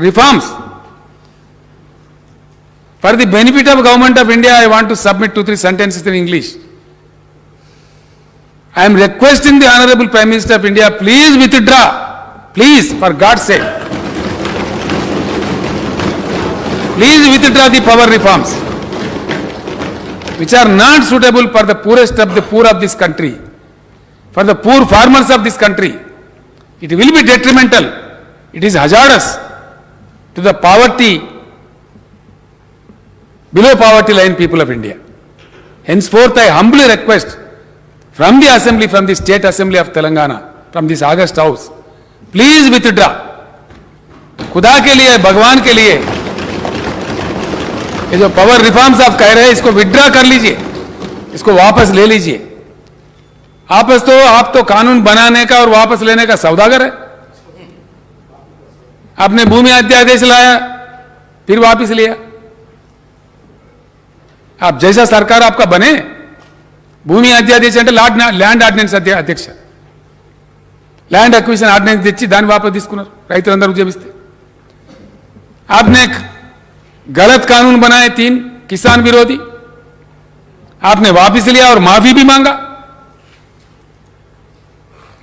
reforms. For the benefit of Government of India, I want to submit 2-3 sentences in English. I am requesting the Honorable Prime Minister of India, please withdraw. Please, for God's sake. Please withdraw the power reforms, which are not suitable for the poorest of the poor of this country, for the poor farmers of this country. It will be detrimental. It is hazardous to the poverty, below poverty line people of India. Henceforth, I humbly request from the Assembly, from the State Assembly of Telangana, from this August House, please withdraw. खुदा के लिए, भगवान के लिए, ये जो power reforms आप कह रहे हैं, इसको विड्रॉ कर लीजिए, इसको वापस ले लीजिए. आप तो कानून बनाने का और वापस लेने का सौदागर है. आपने भूमि अध्यादेश लाया, फिर वापस लिया. आप जैसा सरकार आपका बने, भूमि अध्यादेश అంటే ల్యాండ్ ఆర్డినెన్స్ అధ్యక్ష, ల్యాండ్ అక్విజిషన్ ఆర్డినెన్స్ తెచ్చి దాన్ని వాపస్ తీసుకున్నారు రైతులందరూ ఉద్యమిస్తే. आपने गलत कानून बनाए 3 किसान विरोधी, आपने वापस लिया और माफी भी मांगा.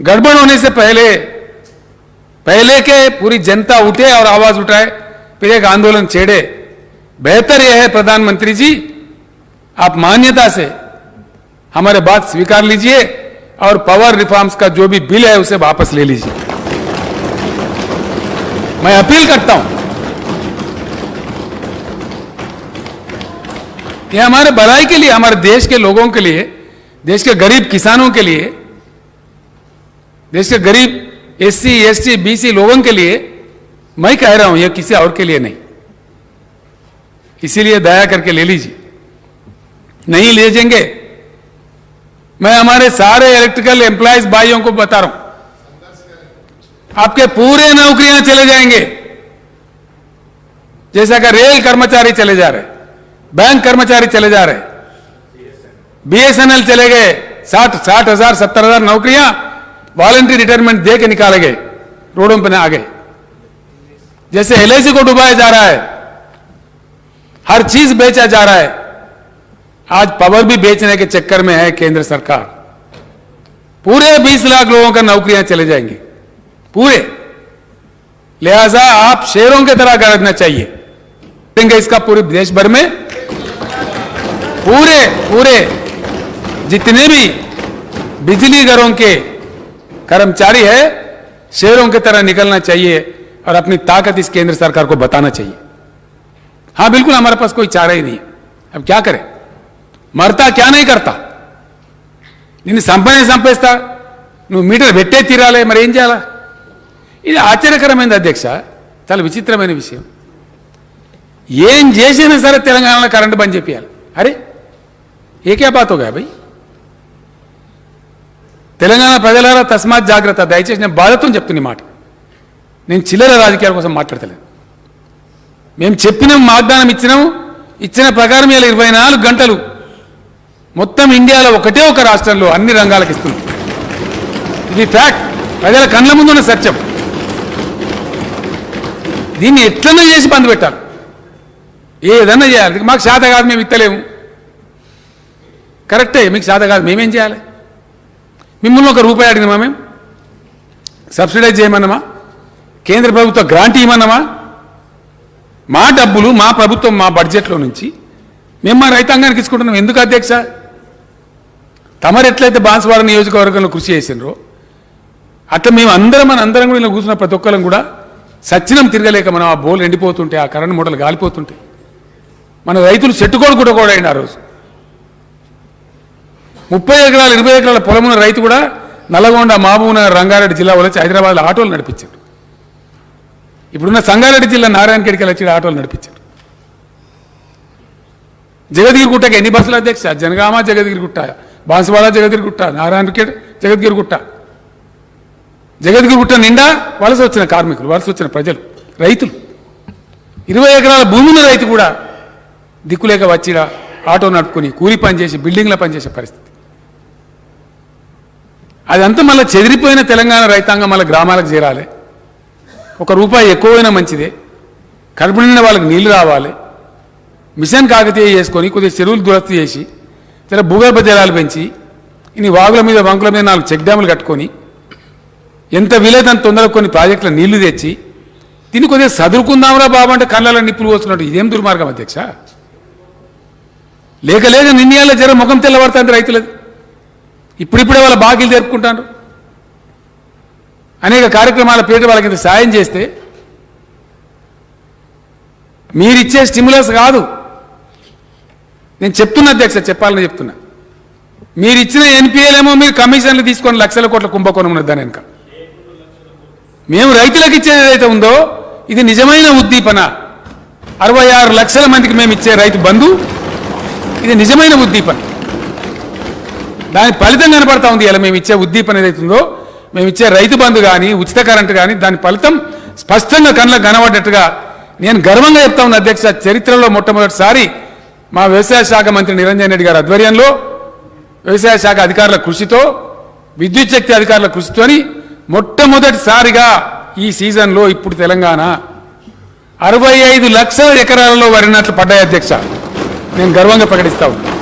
गड़बड़ होने से पहले के पूरी जनता उठे और आवाज उठाए, फिर एक आंदोलन छेड़े. बेहतर यह है प्रधानमंत्री जी, आप मान्यता से हमारे बात स्वीकार लीजिए और पावर रिफॉर्म्स का जो भी बिल है उसे वापस ले लीजिए. मैं अपील करता हूं, यह हमारे भलाई के लिए, हमारे देश के लोगों के लिए, देश के गरीब किसानों के लिए, देश के गरीब SC, ST, BC लोगों के लिए मैं कह रहा हूं, यह किसी और के लिए नहीं. इसीलिए दया करके ले लीजिए. नहीं ले जाएंगे, मैं हमारे सारे इलेक्ट्रिकल एम्प्लॉयज भाइयों को बता रहा हूं, आपके पूरे नौकरियां चले जाएंगे. जैसा कि रेल कर्मचारी चले जा रहे, बैंक कर्मचारी चले जा रहे, BSNL चले गए. 60,000 70,000 नौकरियां वॉलंटरी रिटायरमेंट दे के निकाले गए, रोडों पर आ गए. जैसे LIC को डुबाया जा रहा है, हर चीज बेचा जा रहा है. आज पावर भी बेचने के चक्कर में है केंद्र सरकार. पूरे 20 लाख लोगों का नौकरियां चले जाएंगी पूरे. लिहाजा आप शेरों की तरह गरजना चाहिए. देंगे इसका पूरे देश भर में पूरे जितने भी बिजली घरों के कर्मचारी है, शेरों की तरह निकलना चाहिए और अपनी ताकत इस केंद्र सरकार को बताना चाहिए. हां बिल्कुल, हमारे पास कोई चारा ही नहीं. अब क्या करें, మరతా క్యా नहीं करता. నిన్ను సంపేస్తా, నువ్వు మీటర్ పెట్టే తీరాలే, మరి ఏం చేయాలా? ఇది ఆశ్చర్యకరమైనది అధ్యక్ష, చాలా విచిత్రమైన విషయం. ఏం చేసినా సరే తెలంగాణలో కరెంటు బంద్ చేపియాలి. అరే ఏ క్యా బాత్ హో గయా భయ్? తెలంగాణ ప్రజలారా తస్మాత్ జాగ్రత్త. దయచేసి నేను బాధతో చెప్తున్న మాట, నేను చిల్లర రాజకీయాల కోసం మాట్లాడతలేను. మేము చెప్పినాం, వాగ్దానం ఇచ్చిన ప్రకారం ఇలా 24 గంటలు మొత్తం ఇండియాలో ఒకటే ఒక రాష్ట్రంలో అన్ని రంగాలకు ఇస్తుంది. ఇది ఫ్యాక్ట్, ప్రజల కళ్ళ ముందున్న సత్యం. దీన్ని ఎట్లన్నా చేసి బంద్ పెట్టాలి, ఏదన్నా చేయాలి. మాకు శాత కాదు, మేము ఇత్తలేము. కరెక్టే, మీకు శాత కాదు, మేమేం చేయాలి? మిమ్మల్ని ఒక రూపాయి అడిగినామా? మేము సబ్సిడైజ్ చేయమన్నామా? కేంద్ర ప్రభుత్వ గ్రాంట్ ఇవ్వమన్నామా? మా డబ్బులు, మా ప్రభుత్వం, మా బడ్జెట్లో నుంచి మేము మా రైతాంగానికి ఇచ్చుకుంటున్నాం. ఎందుకు అధ్యక్ష? తమరు ఎట్లయితే బాన్సువాడ నియోజకవర్గంలో కృషి చేసినారో అట్లా మేము అందరం కూడా ఇలా కూర్చున్న ప్రతి ఒక్కరం కూడా సచ్చినం తిరగలేక మనం ఆ బోలు ఎండిపోతుంటే, ఆ కరెంట్ మూటలు గాలిపోతుంటే మన రైతులు చెట్టుకోడు కూడా అయిన ఆ రోజు 30 ఎకరాలు 20 ఎకరాల పొలమున్న రైతు కూడా నల్లగొండ, మహబూబ్నగర్, రంగారెడ్డి జిల్లా వచ్చి హైదరాబాద్లో ఆటోలు నడిపించారు. ఇప్పుడున్న సంగారెడ్డి జిల్లా నారాయణఖేడ్కి వచ్చి ఆటోలు నడిపించారు. జగద్గిరిగుట్టకి ఎన్ని బస్సులు అధ్యక్ష? జనగామ, జగద్గిరిగుట్ట, బాన్సువాడ, జగద్గిరిగుట్ట, నారాయణఖేడ్, జగద్గిరిగుట్ట నిండా వలస వచ్చిన కార్మికులు, వలస వచ్చిన ప్రజలు, రైతులు. 20 ఎకరాల భూమి ఉన్న రైతు కూడా దిక్కులేక వచ్చి ఆటో నడుపుకొని కూలి పనిచేసి బిల్డింగ్లో పనిచేసే పరిస్థితి. అదంతా మళ్ళీ చెదిరిపోయిన తెలంగాణ రైతాంగం మళ్ళీ గ్రామాలకు చేరాలి. 1 రూపాయి ఎక్కువైనా మంచిదే, కడుపు నిండిన వాళ్ళకి నీళ్లు రావాలి, మిషన్ కాకతీయ చేసుకొని కొద్దిగా చెరువులు దురస్తి చేసి జర భూగర్భ జలాలు పెంచి ఇన్ని వాగుల మీద వంకుల మీద 4 చెక్ డ్యాములు కట్టుకొని ఎంత వీలైతే అంత తొందరగా కొన్ని ప్రాజెక్టుల నీళ్లు తెచ్చి దీన్ని కొద్దిగా చదువుకుందాంరా బాబు అంటే కళ్ళలో నిప్పులు పోస్తున్నట్టు ఇదేం దుర్మార్గం అధ్యక్ష? లేక లేక నిన్నయాల జర ముఖం తెల్లబడుతుంది రైతులది. ఇప్పుడిప్పుడే వాళ్ళ బాకీలు జరుపుకుంటారు. అనేక కార్యక్రమాల పేరు వాళ్ళకి ఇంత సాయం చేస్తే మీరిచ్చే స్టిమ్యులస్ కాదు, నేను చెప్తున్నా అధ్యక్ష, చెప్పాలని చెప్తున్నా. మీరు ఇచ్చిన ఎన్పిఎలేమో మీరు కమిషన్లు తీసుకొని లక్షల కోట్ల కుంభకోణం ఉన్నది దాని వెనుక. మేము రైతులకు ఇచ్చేది ఏదైతే ఉందో ఇది నిజమైన ఉద్దీపన. 66 లక్షల మందికి మేము ఇచ్చే రైతు బంధు ఇది నిజమైన ఉద్దీపన. దాని ఫలితం కనపడతా ఉంది. ఇలా మేము ఇచ్చే ఉద్దీపన ఏదైతే ఉందో, మేము ఇచ్చే రైతు బంధు కానీ ఉచిత కరెంటు కానీ దాని ఫలితం స్పష్టంగా కళ్ళకు కనబడ్డట్టుగా నేను గర్వంగా చెప్తా ఉన్నా అధ్యక్ష. చరిత్రలో మొట్టమొదటిసారి మా వ్యవసాయ శాఖ మంత్రి నిరంజన్ రెడ్డి గారి ఆధ్వర్యంలో వ్యవసాయ శాఖ అధికారుల కృషితో, విద్యుత్ శక్తి అధికారుల కృషితోని మొట్టమొదటిసారిగా ఈ సీజన్లో ఇప్పుడు తెలంగాణ 65 లక్షల ఎకరాలలో వరి నాట్లు పడ్డాయి అధ్యక్ష. నేను గర్వంగా ప్రకటిస్తా ఉన్నా.